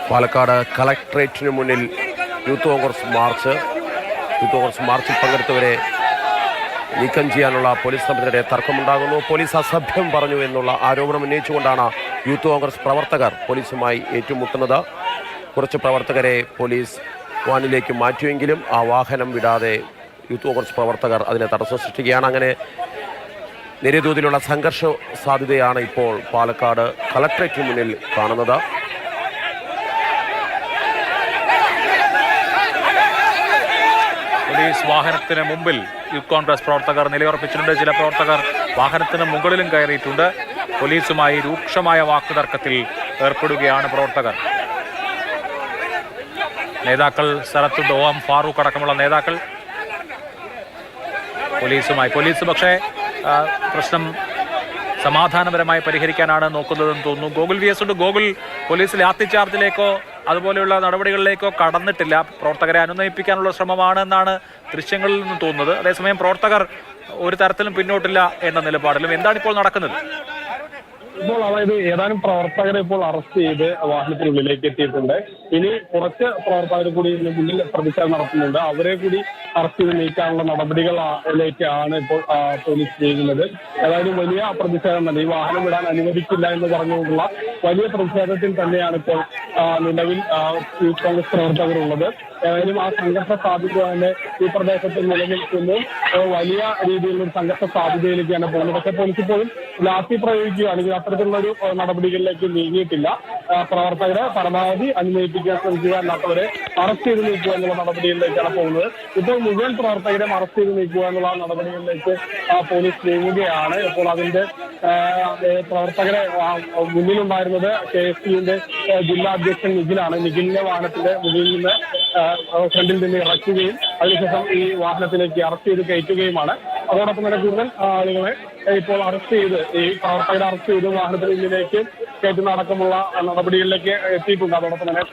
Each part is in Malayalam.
പാലക്കാട് കളക്ട്രേറ്റിന് മുന്നിൽ യൂത്ത് കോൺഗ്രസ് മാർച്ചിൽ പങ്കെടുത്തവരെ നീക്കം ചെയ്യാനുള്ള പോലീസ് ശ്രമത്തിനിടെ തർക്കമുണ്ടാകുന്നു. പോലീസ് അസഭ്യം പറഞ്ഞു എന്നുള്ള ആരോപണം ഉന്നയിച്ചുകൊണ്ടാണ് യൂത്ത് കോൺഗ്രസ് പ്രവർത്തകർ പോലീസുമായി ഏറ്റുമുട്ടുന്നത്. കുറച്ച് പ്രവർത്തകരെ പോലീസ് വാനിലേക്ക് മാറ്റിയെങ്കിലും ആ വാഹനം വിടാതെ യൂത്ത് കോൺഗ്രസ് പ്രവർത്തകർ അതിനെ തടസ്സം സൃഷ്ടിക്കുകയാണ്. അങ്ങനെ നേരിയ തോതിലുള്ള സംഘർഷ സാധ്യതയാണ് ഇപ്പോൾ പാലക്കാട് കളക്ട്രേറ്റിന് മുന്നിൽ കാണുന്നത്. പോലീസ് വാഹനത്തിന് മുമ്പിൽ യൂത്ത് കോൺഗ്രസ് പ്രവർത്തകർ നിലയുറപ്പിച്ചിട്ടുണ്ട്. ചില പ്രവർത്തകർ വാഹനത്തിന് മുകളിലും കയറിയിട്ടുണ്ട്. പോലീസുമായി രൂക്ഷമായ വാക്കുതർക്കത്തിൽ ഏർപ്പെടുകയാണ് പ്രവർത്തകർ. നേതാക്കൾ സ്ഥലത്തുണ്ട്. OM ഫാറൂഖ് അടക്കമുള്ള നേതാക്കൾ പോലീസ് പക്ഷേ പ്രശ്നം സമാധാനപരമായി പരിഹരിക്കാനാണ് നോക്കുന്നതെന്ന് തോന്നുന്നു. ഗോകുൽ VS ഉണ്ട്. ഗോകുൽ, പോലീസ് ലാത്തിചാർജിലേക്കോ അതുപോലെയുള്ള നടപടികളിലേക്കോ കടന്നിട്ടില്ല. പ്രവർത്തകരെ അനുനയിപ്പിക്കാനുള്ള ശ്രമമാണ് എന്നാണ് ദൃശ്യങ്ങളിൽ നിന്ന് തോന്നുന്നത്. അതേസമയം പ്രവർത്തകർ ഒരു തരത്തിലും പിന്നോട്ടില്ല എന്ന നിലപാടിലും. എന്താണ് ഇപ്പോൾ നടക്കുന്നത്? ഇപ്പോൾ അതായത് ഏതാനും പ്രവർത്തകരെ ഇപ്പോൾ അറസ്റ്റ് ചെയ്ത് വാഹനത്തിനുള്ളിലേക്ക് എത്തിയിട്ടുണ്ട്. ഇനി കുറച്ച് പ്രവർത്തകർ കൂടി ഇതിന് മുന്നിൽ പ്രതിഷേധം നടത്തുന്നുണ്ട്. അവരെ കൂടി അറസ്റ്റ് ചെയ്ത് നീക്കാനുള്ള നടപടികളിലേക്കാണ് ഇപ്പോൾ പോലീസ് ചെയ്യുന്നത്. ഏതായാലും വലിയ പ്രതിഷേധം തന്നെ, ഈ വാഹനം വിടാൻ അനുവദിക്കില്ല എന്ന് പറഞ്ഞുകൊണ്ടുള്ള വലിയ പ്രതിഷേധത്തിൽ തന്നെയാണ് ഇപ്പോൾ നിലവിൽ യൂത്ത് കോൺഗ്രസ് പ്രവർത്തകരുള്ളത്. ഏതായാലും ആ സംഘർഷ സാധ്യത തന്നെ ഈ പ്രദേശത്ത് നിലനിൽക്കുന്നു. വലിയ രീതിയിലുള്ള ഒരു സംഘർഷ സാധ്യതയിലേക്കാണ് പോകുന്നത്. പക്ഷേ പോലീസ് ഇപ്പോഴും ലാത്തി പ്രയോഗിക്കുകയാണെങ്കിൽ അത്തരത്തിലുള്ളൊരു നടപടികളിലേക്ക് നീങ്ങിയിട്ടില്ല. പ്രവർത്തകരെ പരമാവധി അനുനയിപ്പിക്കാൻ ശ്രമിക്കുക, അല്ലാത്തവരെ അറസ്റ്റ് ചെയ്ത് നീക്കുക എന്നുള്ള നടപടികളിലേക്കാണ് പോകുന്നത്. ഇപ്പോൾ മുഴുവൻ പ്രവർത്തകരെ അറസ്റ്റ് ചെയ്ത് നീക്കുക എന്നുള്ള നടപടികളിലേക്ക് പോലീസ് നീങ്ങുകയാണ്. ഇപ്പോൾ അതിന്റെ പ്രവർത്തകരെ മുന്നിലുണ്ടായിരുന്നത് KSUവിന്റെ ജില്ലാ അധ്യക്ഷൻ നിഖിലാണ്. നിഖിലിന്റെ വാഹനത്തിന്റെ മുന്നിൽ നിന്ന് ഫ്രണ്ടിൽ നിന്ന് ഇറക്കുകയും അതിനുശേഷം ഈ വാഹനത്തിലേക്ക് അറസ്റ്റ് ചെയ്ത് കയറ്റുകയുമാണ്. അതോടൊപ്പം തന്നെ കൂടുതൽ ആളുകളെ ഇപ്പോൾ അറസ്റ്റ് ചെയ്ത്, ഈ പ്രവർത്തകരെ അറസ്റ്റ് ചെയ്ത് വാഹനത്തിനുള്ളിലേക്ക് കയറ്റുന്ന അടക്കമുള്ള നടപടികളിലേക്ക് എത്തിയിട്ടുണ്ട്. അതോടൊപ്പം തന്നെ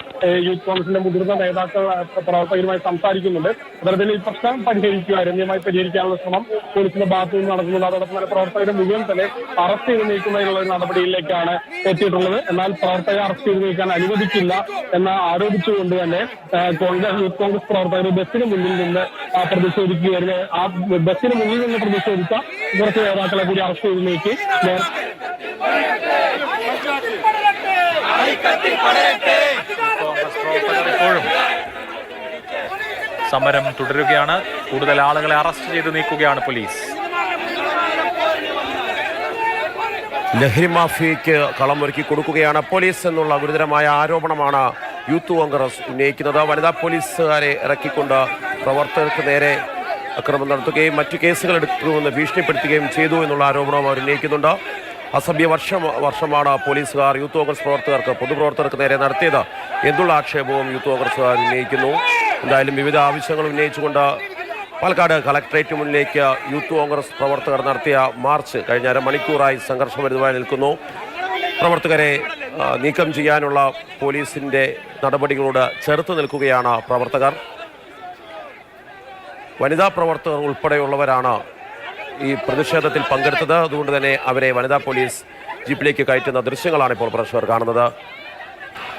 യൂത്ത് കോൺഗ്രസിന്റെ മുതിർന്ന നേതാക്കൾ പ്രവർത്തകരുമായി സംസാരിക്കുന്നുണ്ട്. അത്തരത്തിൽ ഈ പ്രശ്നം പരിഹരിക്കുക, രമ്യമായി പരിഹരിക്കാനുള്ള ശ്രമം പോലീസിന്റെ ഭാഗത്തു നിന്ന് നടക്കുന്നുണ്ട്. അതോടൊപ്പം തന്നെ പ്രവർത്തകരെ മുഴുവൻ തന്നെ അറസ്റ്റ് ചെയ്ത് നീക്കുന്നതിനുള്ള നടപടിയിലേക്കാണ് എത്തിയിട്ടുള്ളത്. എന്നാൽ പ്രവർത്തകരെ അറസ്റ്റ് ചെയ്ത് നീക്കാൻ അനുവദിക്കില്ല എന്ന് ആരോപിച്ചുകൊണ്ട് തന്നെ യൂത്ത് കോൺഗ്രസ് പ്രവർത്തകർ ബസ്സിന് മുന്നിൽ നിന്ന് പ്രതിഷേധിക്കുകയായിരുന്നു. ആ ബസ്സിന് മുന്നിൽ നിന്ന് പ്രതിഷേധിച്ച കുറച്ച് നേതാക്കളെ കൂടി അറസ്റ്റ് ചെയ്ത് നീക്കി ഇപ്പോഴും സമരം തുടരുകയാണ്. കൂടുതൽ ആളുകളെ അറസ്റ്റ് ചെയ്ത് നീക്കുകയാണ് പോലീസ്. ലഹരി മാഫിയയ്ക്ക് കളമൊരുക്കി കൊടുക്കുകയാണ് പോലീസ് എന്നുള്ള ഗുരുതരമായ ആരോപണമാണ് യൂത്ത് കോൺഗ്രസ് ഉന്നയിക്കുന്നത്. വനിതാ പോലീസുകാരെ ഇറക്കിക്കൊണ്ട് പ്രവർത്തകർക്ക് നേരെ അക്രമം നടത്തുകയും മറ്റു കേസുകൾ എടുക്കുമെന്ന് ഭീഷണിപ്പെടുത്തുകയും ചെയ്തു എന്നുള്ള ആരോപണം അവർ ഉന്നയിക്കുന്നുണ്ട്. അസഭ്യ വർഷമാണ് പോലീസുകാർ യൂത്ത് കോൺഗ്രസ് പ്രവർത്തകർക്ക്, പൊതുപ്രവർത്തകർക്ക് നേരെ നടത്തിയത് എന്നുള്ള ആക്ഷേപവും യൂത്ത് കോൺഗ്രസുകാർ ഉന്നയിക്കുന്നു. എന്തായാലും വിവിധ ആവശ്യങ്ങൾ ഉന്നയിച്ചുകൊണ്ട് പാലക്കാട് കളക്ട്രേറ്റ് മുന്നിലേക്ക് യൂത്ത് കോൺഗ്രസ് പ്രവർത്തകർ നടത്തിയ മാർച്ച് കഴിഞ്ഞ അരമണിക്കൂറായി സംഘർഷഭരിതമായി നിൽക്കുന്നു. പ്രവർത്തകരെ നീക്കം ചെയ്യാനുള്ള പോലീസിൻ്റെ നടപടികളോട് ചെറുത്ത് നിൽക്കുകയാണ് പ്രവർത്തകർ. വനിതാ പ്രവർത്തകർ ഉൾപ്പെടെയുള്ളവരാണ് ഈ പ്രതിഷേധത്തിൽ പങ്കെടുത്തത്. അതുകൊണ്ട് തന്നെ അവരെ വനിതാ പോലീസ് ജീപ്പിലേക്ക് കയറ്റുന്ന ദൃശ്യങ്ങളാണ് ഇപ്പോൾ പ്രേക്ഷകർ കാണുന്നത്.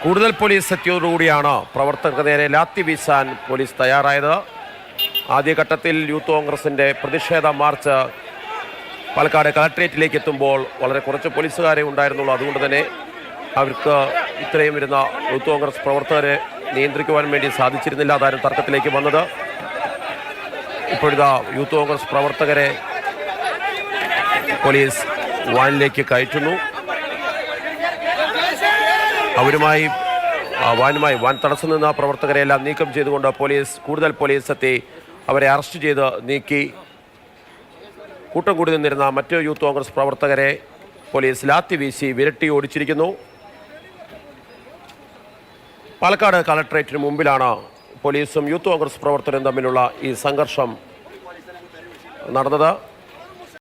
കൂടുതൽ പോലീസ് എത്തിയതോടുകൂടിയാണ് പ്രവർത്തകർക്ക് നേരെ ലാത്തി വീശാൻ പോലീസ് തയ്യാറായത്. ആദ്യഘട്ടത്തിൽ യൂത്ത് കോൺഗ്രസിൻ്റെ പ്രതിഷേധ മാർച്ച് പാലക്കാട് കളക്ട്രേറ്റിലേക്ക് എത്തുമ്പോൾ വളരെ കുറച്ച് പോലീസുകാരെ ഉണ്ടായിരുന്നുള്ളൂ. അതുകൊണ്ട് തന്നെ അവർക്ക് ഇത്രയും വരുന്ന യൂത്ത് കോൺഗ്രസ് പ്രവർത്തകരെ നിയന്ത്രിക്കുവാൻ വേണ്ടി സാധിച്ചിരുന്നില്ല. അതാരും തർക്കത്തിലേക്ക് വന്നത്. ഇപ്പോഴിതാ യൂത്ത് കോൺഗ്രസ് പ്രവർത്തകരെ പോലീസ് വാനിലേക്ക് കയറ്റുന്നു. വാൻ തടസ്സം നിന്ന പ്രവർത്തകരെ എല്ലാം നീക്കം ചെയ്തുകൊണ്ട് കൂടുതൽ പോലീസ് എത്തി അവരെ അറസ്റ്റ് ചെയ്ത് നീക്കി. കൂട്ടം കൂടി നിന്നിരുന്ന മറ്റ് യൂത്ത് കോൺഗ്രസ് പ്രവർത്തകരെ പോലീസ് ലാത്തി വീശി വിരട്ടി ഓടിച്ചിരിക്കുന്നു. പാലക്കാട് കളക്ട്രേറ്റിന് മുമ്പിലാണ് പോലീസും യൂത്ത് കോൺഗ്രസ് പ്രവർത്തകരും തമ്മിലുള്ള ഈ സംഘർഷം നടന്നത്.